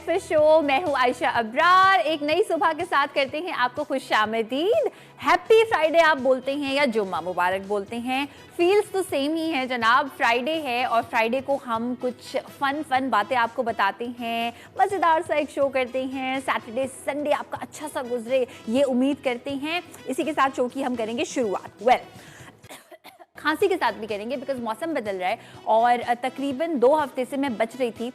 Breakfast show. मैं हूं आयशा अब्रार। एक नई सुबह के साथ करते हैं आपको खुशामदीद। हैप्पी फ्राइडे आप बोलते हैं या जुम्मा मुबारक बोलते हैं, फील्स तो सेम ही है जनाब। फ्राइडे है और फ्राइडे को हम कुछ फन बातें आपको बताते हैं, मज़ेदार सा एक शो करते हैं। सैटरडे संडे आपका अच्छा सा गुजरे ये उम्मीद करते हैं। इसी के साथ शो की हम करेंगे शुरुआत। खांसी के साथ भी करेंगे बिकॉज मौसम बदल रहा है और तकरीबन 2 हफ्ते से मैं बच रही थी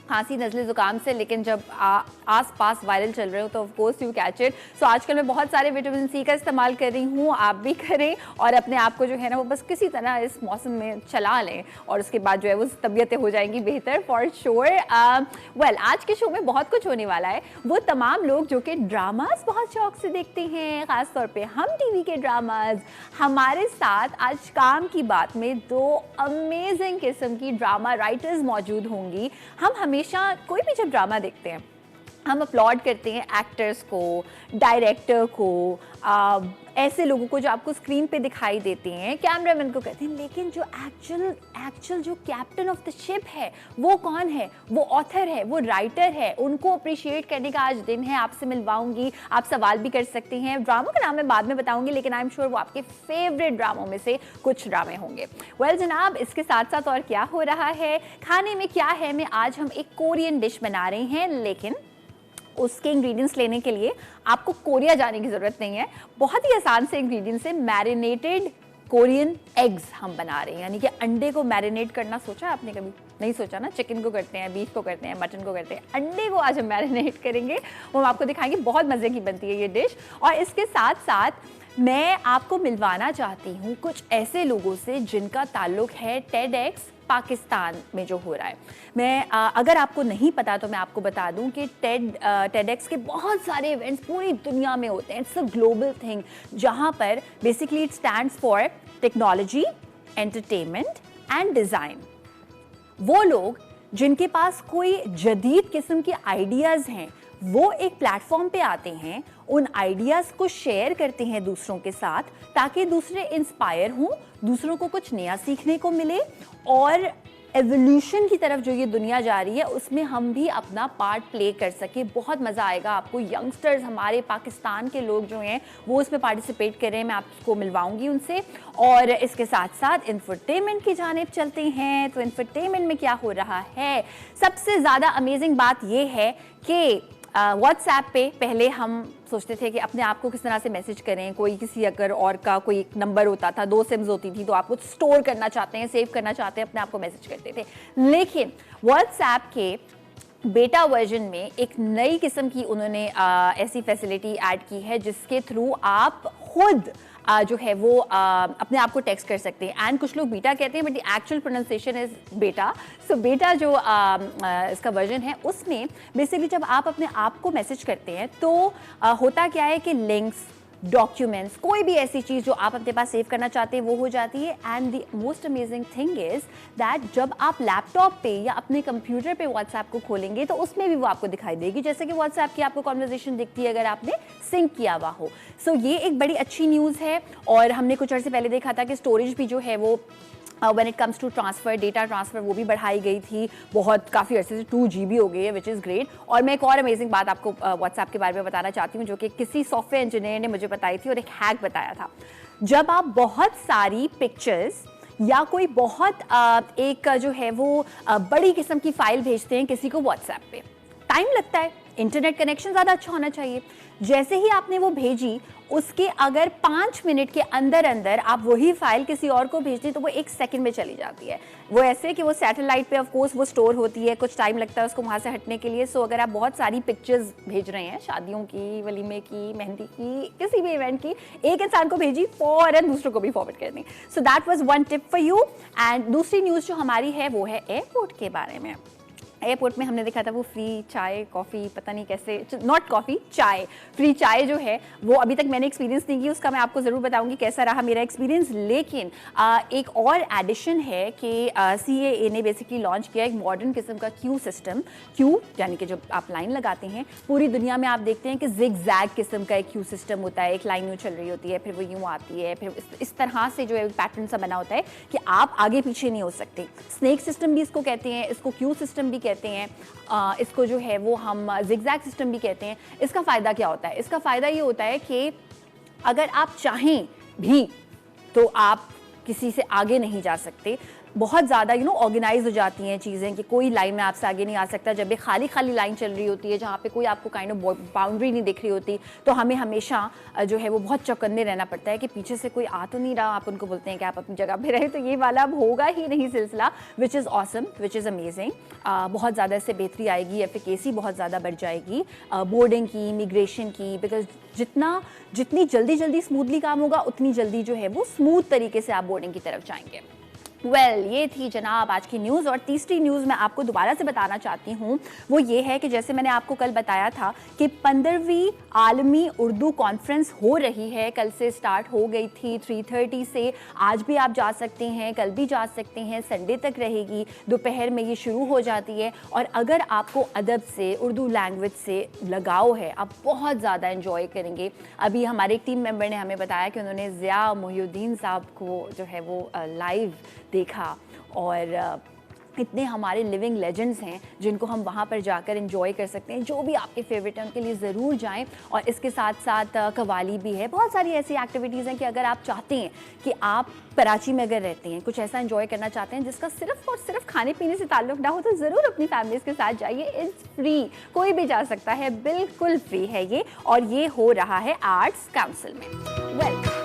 खांसी नज़ले ज़ुकाम से, लेकिन जब आस पास वायरल चल रहे हो तो of course you catch it. So आजकल मैं बहुत सारे विटामिन सी का इस्तेमाल कर रही हूँ, आप भी करें और अपने आप को जो है ना वो बस किसी तरह इस मौसम में चला लें और उसके बाद जो है वो तबीयतें हो जाएंगी बेहतर फॉर श्योर। आज के शो में बहुत कुछ होने वाला है। वो तमाम लोग जो कि ड्रामाज बहुत शौक से देखते हैं, ख़ासतौर पर हम टीवी के ड्रामाज, हमारे साथ आज काम की बात में 2 अमेजिंग किस्म की ड्रामा राइटर्स मौजूद होंगी। हम हमेशा कोई भी जब ड्रामा देखते हैं हम अपलॉड करते हैं एक्टर्स को, डायरेक्टर को, ऐसे लोगों को जो आपको स्क्रीन पे दिखाई देते हैं, कैमरामैन को कहते हैं, लेकिन जो एक्चुअल जो कैप्टन ऑफ द शिप है वो कौन है? वो ऑथर है, वो राइटर है। उनको अप्रिशिएट करने का आज दिन है। आपसे मिलवाऊंगी, आप सवाल भी कर सकते हैं। ड्रामा का नाम मैं बाद में बताऊंगी, लेकिन आई एम श्योर वो आपके फेवरेट ड्रामों में से कुछ ड्रामे होंगे। जनाब, इसके साथ साथ और क्या हो रहा है, खाने में क्या है, में आज हम एक कोरियन डिश बना रहे हैं, लेकिन उसके इंग्रेडिएंट्स लेने के लिए आपको कोरिया जाने की ज़रूरत नहीं है। बहुत ही आसान से इंग्रेडिएंट्स है। मैरिनेटेड कोरियन एग्स हम बना रहे हैं, यानी कि अंडे को मैरिनेट करना। सोचा आपने कभी? नहीं सोचा ना। चिकन को करते हैं, बीफ को करते हैं, मटन को करते हैं, अंडे को आज हम मैरिनेट करेंगे। वो हम आपको दिखाएंगे, बहुत मज़े की बनती है ये डिश। और इसके साथ साथ मैं आपको मिलवाना चाहती हूँ कुछ ऐसे लोगों से जिनका ताल्लुक है टेडएक्स पाकिस्तान में जो हो रहा है। मैं अगर आपको नहीं पता तो मैं आपको बता दूं कि टेडएक्स के बहुत सारे इवेंट्स पूरी दुनिया में होते हैं। इट्स अ ग्लोबल थिंग जहां पर basically it stands for technology, entertainment and design. वो लोग जिनके पास कोई जदीद किस्म के आइडियाज़ हैं वो एक प्लेटफॉर्म पे आते हैं, उन आइडियाज़ को शेयर करते हैं दूसरों के साथ, ताकि दूसरे इंस्पायर हों, दूसरों को कुछ नया सीखने को मिले और एवोल्यूशन की तरफ जो ये दुनिया जा रही है उसमें हम भी अपना पार्ट प्ले कर सके। बहुत मज़ा आएगा आपको। यंगस्टर्स हमारे पाकिस्तान के लोग जो हैं वो इसमें पार्टिसिपेट कर रहे हैं। मैं आपको मिलवाऊंगी उनसे। और इसके साथ साथ इंफरटेनमेंट की जानिब चलते हैं। तो इंफरटेनमेंट में क्या हो रहा है? सबसे ज़्यादा अमेजिंग बात ये है कि व्हाट्सएप पे पहले हम सोचते थे कि अपने आप को किस तरह से मैसेज करें। कोई किसी अगर और का कोई एक नंबर होता था, 2 सिम्स होती थी, तो आप कुछ स्टोर करना चाहते हैं, सेव करना चाहते हैं, अपने आप को मैसेज करते थे। लेकिन व्हाट्सएप के बेटा वर्जन में एक नई किस्म की उन्होंने ऐसी फैसिलिटी ऐड की है जिसके थ्रू आप खुद जो है वो अपने आप को टेक्स्ट कर सकते हैं। एंड कुछ लोग बीटा कहते हैं but the actual pronunciation is बेटा। सो बेटा जो इसका वर्जन है उसमें बेसिकली जब आप अपने आप को मैसेज करते हैं तो होता क्या है कि लिंक्स, डॉक्यूमेंट्स, कोई भी ऐसी चीज़ जो आप अपने पास सेव करना चाहते हैं वो हो जाती है। And the most amazing thing is that जब आप लैपटॉप पे या अपने कंप्यूटर पे व्हाट्सएप को खोलेंगे तो उसमें भी वो आपको दिखाई देगी, जैसे कि व्हाट्सएप की आपको कॉन्वर्जेशन दिखती है अगर आपने सिंक किया हुआ हो। सो ये एक बड़ी अच्छी न्यूज़ है। और हमने कुछ अर्से पहले देखा था कि स्टोरेज भी जो है वो when it comes to transfer, data transfer, वो भी बढ़ाई गई थी। बहुत काफ़ी अर्से से 2 GB हो गई है, विच इज़ ग्रेट। और मैं एक और अमेजिंग बात आपको व्हाट्सएप के बारे में बताना चाहती हूँ जो कि किसी सॉफ्टवेयर इंजीनियर ने मुझे बताई थी और एक हैक बताया था। जब आप बहुत सारी पिक्चर्स या कोई बहुत एक जो है वो बड़ी किस्म की फ़ाइल भेजते हैं किसी को व्हाट्सएप पे, टाइम लगता है, इंटरनेट कनेक्शन ज़्यादा अच्छा होना चाहिए। जैसे ही आपने वो भेजी उसके अगर 5 मिनट के अंदर अंदर आप वही फाइल किसी और को भेज दें तो वो 1 सेकंड में चली जाती है। वो ऐसे कि वो सैटेलाइट पे ऑफ कोर्स वो स्टोर होती है, कुछ टाइम लगता है उसको वहाँ से हटने के लिए। सो अगर आप बहुत सारी पिक्चर्स भेज रहे हैं, शादियों की, वलीमे की, मेहंदी की, किसी भी इवेंट की, एक इंसान को भेजी, फ़ौरन दूसरों को भी फॉरवर्ड कर दें। So that was one tip for you. And दूसरी न्यूज़ जो हमारी है वो है एयरपोर्ट के बारे में। एयरपोर्ट में हमने देखा था वो फ्री चाय, कॉफ़ी, पता नहीं कैसे, नॉट कॉफ़ी, चाय, फ्री चाय जो है वो अभी तक मैंने एक्सपीरियंस नहीं की, उसका मैं आपको ज़रूर बताऊंगी कैसा रहा मेरा एक्सपीरियंस। लेकिन एक और एडिशन है कि CAA ने बेसिकली लॉन्च किया एक मॉडर्न किस्म का क्यू सिस्टम। क्यू यानी कि जब आप लाइन लगाते हैं, पूरी दुनिया में आप देखते हैं कि जिग जैग किस्म का एक क्यू सिस्टम होता है। एक लाइन यूँ चल रही होती है, फिर वो यूँ आती है, फिर इस तरह से जो है पैटर्न सा बना होता है कि आप आगे पीछे नहीं हो सकते। स्नेक सिस्टम भी इसको कहते हैं, इसको क्यू सिस्टम भी कहते हैं, इसको जो है वो हम जिगजैग सिस्टम भी कहते हैं। इसका फ़ायदा क्या होता है? इसका फ़ायदा ये होता है कि अगर आप चाहें भी तो आप किसी से आगे नहीं जा सकते। बहुत ज़्यादा ऑर्गेनाइज हो जाती हैं चीज़ें कि कोई लाइन में आपसे आगे नहीं आ सकता। जब भी खाली खाली लाइन चल रही होती है जहाँ पे कोई आपको काइंड ऑफ बाउंड्री नहीं दिख रही होती, तो हमें हमेशा जो है वो बहुत चौकन्ने रहना पड़ता है कि पीछे से कोई आ तो नहीं रहा। आप उनको बोलते हैं कि आप अपनी जगह पे रहे, तो ये वाला अब होगा ही नहीं सिलसिला, which is awesome, which is amazing. बहुत ज़्यादा इससे बेहतरी आएगी, एफिकेसी बहुत ज़्यादा बढ़ जाएगी बोर्डिंग की, इमिग्रेशन की, बिकॉज जितनी जल्दी स्मूथली काम होगा उतनी जल्दी जो है वो स्मूथ तरीके से आप बोर्डिंग की तरफ जाएंगे। ये थी जनाब आज की न्यूज़। और तीसरी न्यूज़ मैं आपको दोबारा से बताना चाहती हूँ, वो ये है कि जैसे मैंने आपको कल बताया था कि 15वीं आलमी उर्दू कॉन्फ्रेंस हो रही है, कल से स्टार्ट हो गई थी 3:30 से। आज भी आप जा सकते हैं, कल भी जा सकते हैं, संडे तक रहेगी, दोपहर में ये शुरू हो जाती है। और अगर आपको अदब से, उर्दू लैंग्वेज से लगाव है, आप बहुत ज़्यादा इन्जॉय करेंगे। अभी हमारे एक टीम मेंबर ने हमें बताया कि उन्होंने ज़िया मोहिउद्दीन साहब को जो है वो लाइव देखा, और इतने हमारे लिविंग लेजेंड्स हैं जिनको हम वहाँ पर जाकर एंजॉय कर सकते हैं। जो भी आपके फेवरेट हैं उनके लिए ज़रूर जाएं। और इसके साथ साथ कवाली भी है, बहुत सारी ऐसी एक्टिविटीज़ हैं कि अगर आप चाहते हैं कि आप कराची में अगर रहते हैं, कुछ ऐसा एंजॉय करना चाहते हैं जिसका सिर्फ और सिर्फ खाने पीने से ताल्लुक़ ना हो, तो ज़रूर अपनी फैमिलीज़ के साथ जाइए। इट्स फ्री, कोई भी जा सकता है, बिल्कुल फ्री है ये। और ये हो रहा है आर्ट्स काउंसिल में।